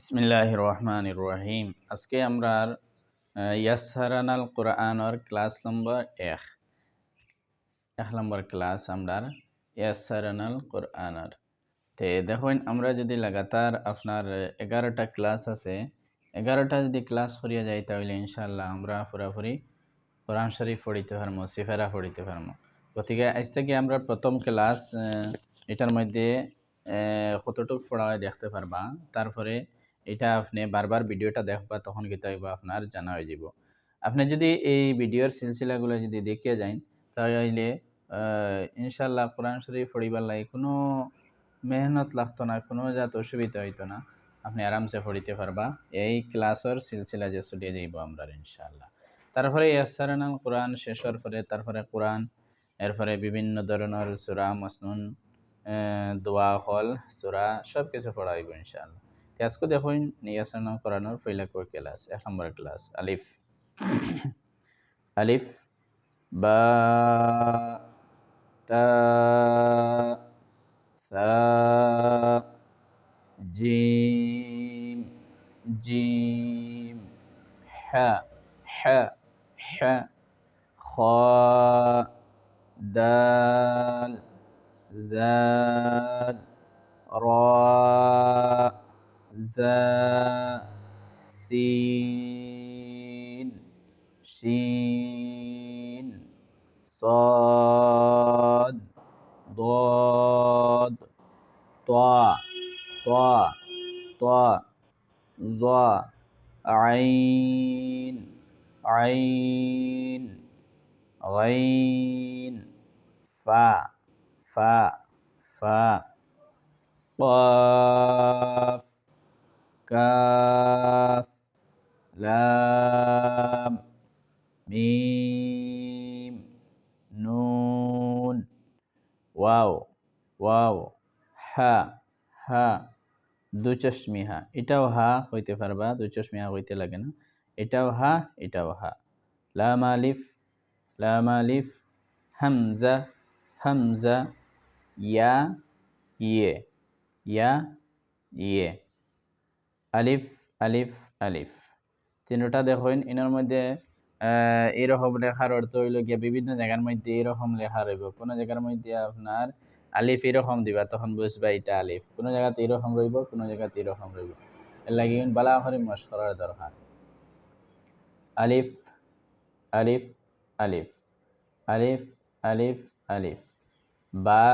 বিসমিল্লাহির রহমানির রহিম। আজকে আমরা ইয়াসসারানাল কোরআনর ক্লাস নম্বর ১ নম্বর ক্লাস আমরা ইয়াসসারানাল কোরআনর। তে দেখুন আমরা যদি লাগাতার আপনার 11টা ক্লাস আছে, 11টা যদি ক্লাস করিয়া যাই তাহলে ইনশাআল্লাহ আমরা পুরাপুরি কোরআন শরীফ পড়িতে পারবো, সিফারা পড়িতে পারবো। গতিকে আজ থেকে আমরা প্রথম ক্লাস এটার মধ্যে কতটুকু পড়া হয় দেখতে পারবা। তারপরে এটা আপনি বারবার ভিডিওটা দেখবা, তখন কিতা হইব আপনার জানা হয়ে যাব। আপনি যদি এই ভিডিওর সিলসিলাগুলো যদি দেখিয়ে যান তাহলে ইনশাআল্লাহ কোরআন শরীফ পড়িবার লাগে কোনো মেহনত লাগতো না, কোনো জাত অসুবিধা হইতো না, আপনি আরামসে পড়িতে পারবা। এই ক্লাসের সিলসিলা যে চলিয়ে যাইব আমরা ইনশাআল্লাহ। তারপরে ইয়াসসারানাল কোরআন শেষ হওয়ার পরে তারপরে কোরআন, এরপরে বিভিন্ন ধরনের সূরা মাসনুন, দোয়া হল, সূরা সব কিছু পড়া হইব ইনশাআল্লাহ। আজকে দেখুন ইয়াসসারানাল কোরআনের পয়লা ক্লাস, 1 নম্বর ক্লাস। আলিফ আলিফ বা তা সা জিম জিম হা হা হা খ দাল জাল র জা সিন শিন صاد ضاد طاء طاء طاء ظاء عين عين غين فاء فاء فاء قاف كاف لام মিম নুন ওয়াও ওয়াও হা হা দুচশমি হা। এটাও হা হইতে পারবা, দুচশমি হা হইতে লাগে না। এটাও হা, এটাও হা। লাম আলিফ লাম আলিফ হামজা হামজা ইয়া ইয়ে ইয়া ইয়ে আলিফ আলিফ আলিফ। তিনটা দেখুন এর মধ্যে এইরকম লেখার অর্থ হইল গিয়া বিভিন্ন জায়গার মধ্যে এরকম লেখা রইব। কোনো জায়গার মধ্যে আপনার আলিফ এরকম দিবা, তখন বুঝবা এটা আলিফ। কোনো জায়গাতে এরকম রইব, কোনো জায়গাতে এরকম রইব। এর লাগি বালা করে মশক করার দরকার। আলিফ আলিফ আলিফ আলিফ আলিফ আলিফ বা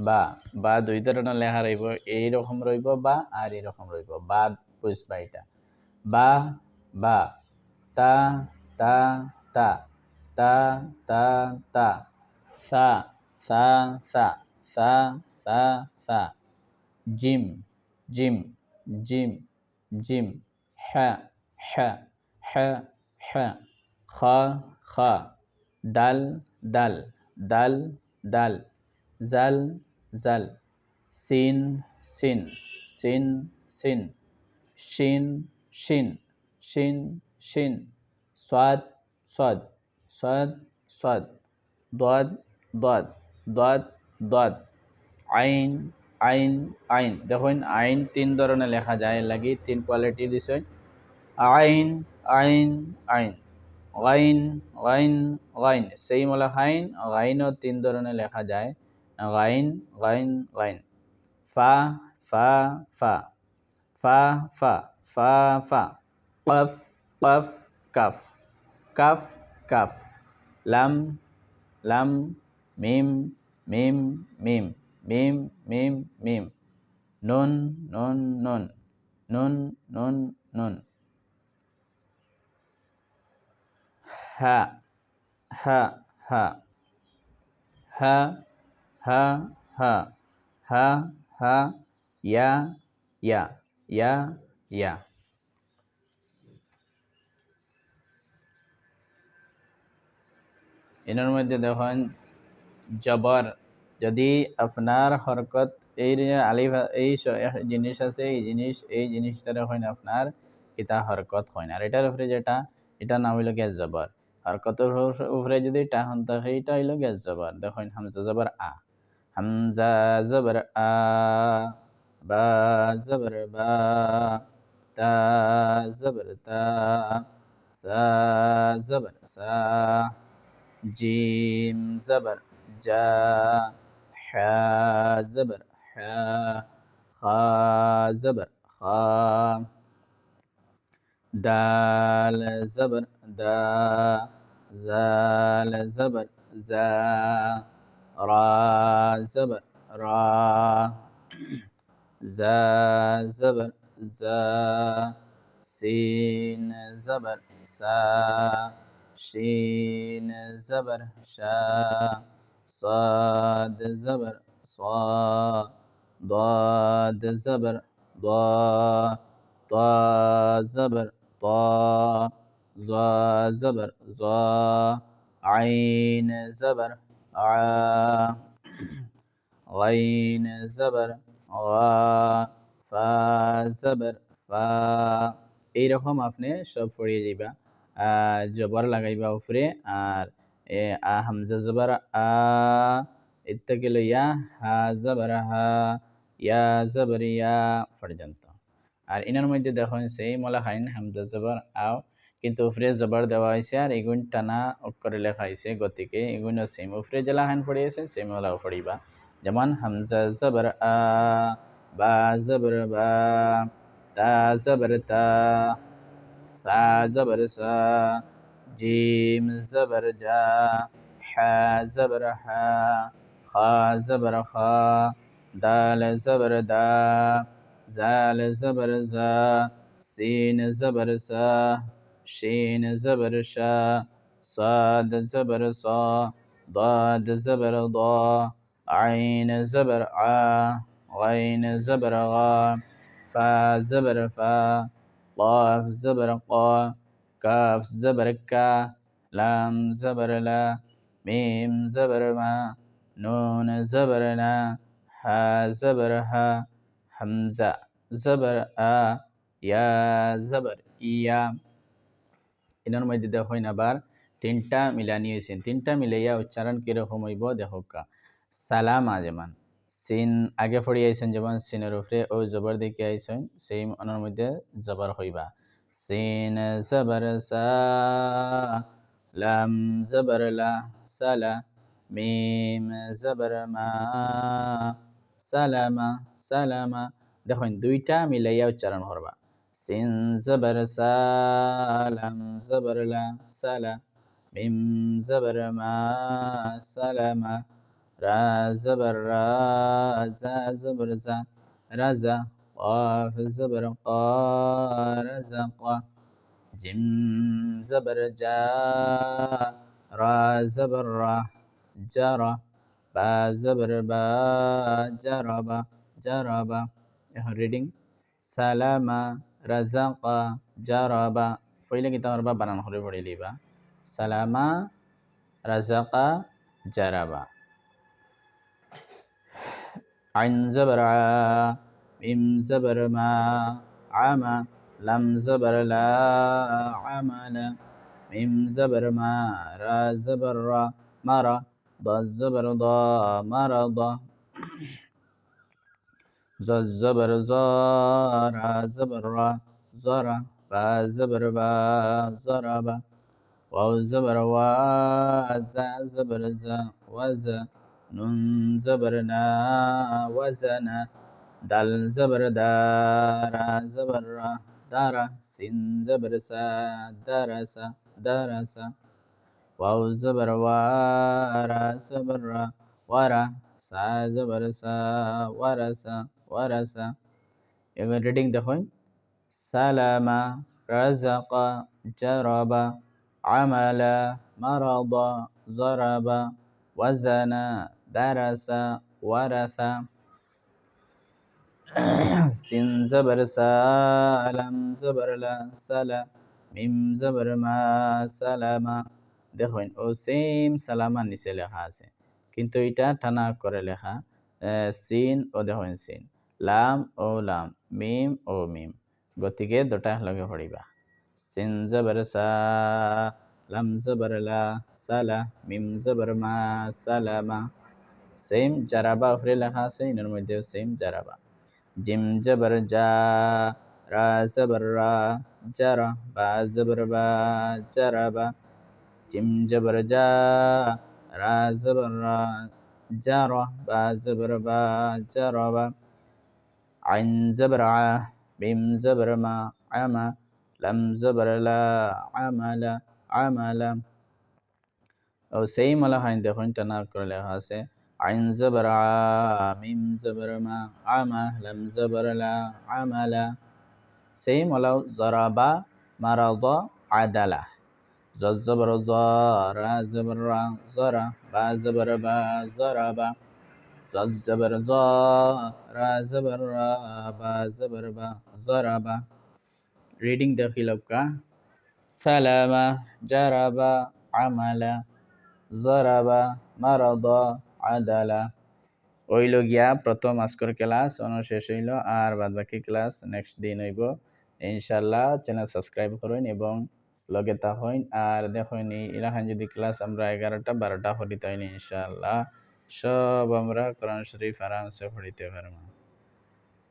বা বা দুই ধরনের লেখা রইব, এইরকম রইব বা আর এরকম রইব। বা বুঝবা এটা বা বা তা তা তা তা তা তা সা সা সা সা সা সা জিম জিম জিম জিম হা হা হা হা খা খা দাল দাল দাল দাল জাল জাল সিন সিন সিন সিন শিন শিন শিন শিন সাদ সাদ সাদ সাদ দাদ দাদ দাদ দাদ আইন আইন আইন। দেখুন আইন তিন ধরনের লেখা যায়, লাগি তিন কোয়ালিটি দিছে। আইন আইন আইন গাইন গাইন গাইন সেই লেখাইন গাইনও তিন ধরনের লেখা যায়, গাইন গাইন গাইন। ফা ফা ফা ফা ফা ফা ফা কফ কফ কাফ কাফ কাফ লাম লাম মিম মিম মিম মিম মিম মিম নুন নুন নুন নুন নুন নুন হা হা হা হা হা হা হা হা ইয়া ইয়া ইয়া ইয়া। এর মধ্যে দেখুন জবর, যদি আপনার হরকত এই আলিফ এই জিনিস আছে, এই জিনিসটা দেখুন আপনার কিতা হরকত হয় না। আর এটার উপরে যেটা, এটা নাম হইল গ্যাস জবর। হরকতের উপরে যদি টাহন থাকে এটা হইল গ্যাস জবর। দেখুন হামজা জবর আ, হামজা জবর আ, বা জবর বা, তা জবর তা, সা জবর সা, জিম জবর জা, হা জবর হা, খা জবর খা, দাল জবর দা, জাল জবর জা, রা জবর রা, زا زبر زا، سين زبر سا، شين زبر شا، صاد زبر صا، ضاد زبر ضا، طا زبر طا، ظا زبر ظا، عين زبر ع، غين زبر غا، ফা জবর ফা। এইরকম আপনি সব পড়িয়ে যাইবা। জবর লাগাইবা উপরে, আর হামজা জবর আ, ইত্যাকে লইয়া হা জবর হা, ইয়া জবর ইয়া পর্যন্ত। আর ইনার মধ্যে দেখুন সেই মলাখাইন হামজা জবর আও, কিন্তু উপরে জবর দেওয়া হয়েছে আর এগুন টানা অক্ষরে লেখা হয়েছে গতিকে এগুলো সেম উপরে যে লাহান পড়িয়েছে সেম ওলাও পড়িবা। যেমন হামজা জবর আ, বা জবর বা, তা জবর তা, সা জবর সা, জিম জবর জা, হা জবর হা, খা জবর খা, দাল জবর দা, জাল জবর জা, সিন জবর সা, শিন জবর শা, صاد زبر صا، ضاد زبر ضا، عين زبر ع، غين زبر غا، فا زبر فا، قاف زبر قا، كاف زبر كا، لام زبر لا، ميم زبر ما، نون زبر نا، ها زبر ها، همزة زبر آ، يا زبر ইয়া। এনার মধ্যে দেখুন আবার তিনটা মিলানি হয়েছে, তিনটা মিলাইয়া উচ্চারণ কিরকম হইব দেখোকা। সালামা যেমন সিন আগে পড়ি আইছেন, যেমন সিনের উপরে ও জবর দেখে আইছেন, সেই অনার মধ্যে জবর হইবা। সিন জবর সা, লাম জবর লা, সালা, মিম জবর মা, সালামা সালামা। দেখুন দুইটা মিলাইয়া উচ্চারণ করবা। সিন জবর সা, লাম জবর লা, সালা, মিম জবর মা, সালামা, রা জবর রা, জা জবর জা, রাজা, قاف زبر قا، رزق، জিম জবর জা, রা জবর রা, জারা, বা জবর বা, জারাবা জারাবা। এখন রিডিং সালামা, রাজাকা, জারাবা। পইলে কিতা করবা, বানান করে পড়ে লিবা। সালামা, রাজাকা, জারাবা। আইন জবর আ, মিম জবর মা, আমা, লাম জবর লা, আমালা, মিম জবর মা, রা জবর রা, মারা, ضا জবর ضا, মারাদা, জ জবর জ, রা জবর রা, জরা, বা জবর বা, জরাবা, ওয়াও জবর ওয়া, জা জবর জা, ওয়াজা, নুন জবর না, ওয়াজানা, দাল জবর দা, রা জবর রা, দারা, সিন জবর সা, দারাসা দারাসা, ওয়াও জবর ওয়া, রা জবর রা, ওয়ারা, সা জবর সা, ওয়ারাসা ওয়ারাসা। এবার রিডিং দেখুন সালামা, রাজাকা, জারাবা, আমালা, মারাদা, জারাবা, ওয়াজানা, দারাসা, ওয়ারাসা। সিন জবর সা, লাম জবর লা, সালা, মিম জবর মা, সালামা। দেখুন ও সেম সালামার নিচে লেখা আছে, কিন্তু এটা টানা করে লেখা। সিন ও দেখুন সিন, লাম ও লাম, মিম ও মিম, গতিকে দুটা লগে পড়িবা। সিন জবর সা, লাম জবর লা, সালা, মিম জবর মা, সালামা। সেম জারাবা উপরে লেখা আছে, এর মধ্যেও সেম জারাবা। জিম জবর জা, রা জবর রা জারা বা জবর বা জারাবা জিম জবর জা রা জবর রা জারা বা জবর বা জারাবা আইন জবর আ মিম জবর মা আমা লাম জবর লা আমালা আমালা ও সেম ওলা হয় দেখুন টানা করে লেখা আছে আইন জবর আ মিম জবর মা আমা লাম জবর লা আমালা সেম ওলা জরাবা মারাদা আদালা জবর জ রা জবর রা জরা বা জবর বা জরাবা জবর জ রা জবর রা বা জবর বা জরাবা রিডিং দাখিলকা সালামা জারাবা আমালা জরাবা মারাদা আদালা হইল গিয়া প্রথম আজকের ক্লাস শেষ হইল আর বাদ বাকি ক্লাস নেক্সট দিন হইব ইনশাল্লাহ চ্যানেল সাবস্ক্রাইব করুন এবং লগে থাকুন আর দেখুন ইলাহান যদি ক্লাস আমরা 11টা 12টা হইতে হইনি ইনশাল্লাহ সব আমরা কোরআন শরীফ আরামসে পড়িতে পারবো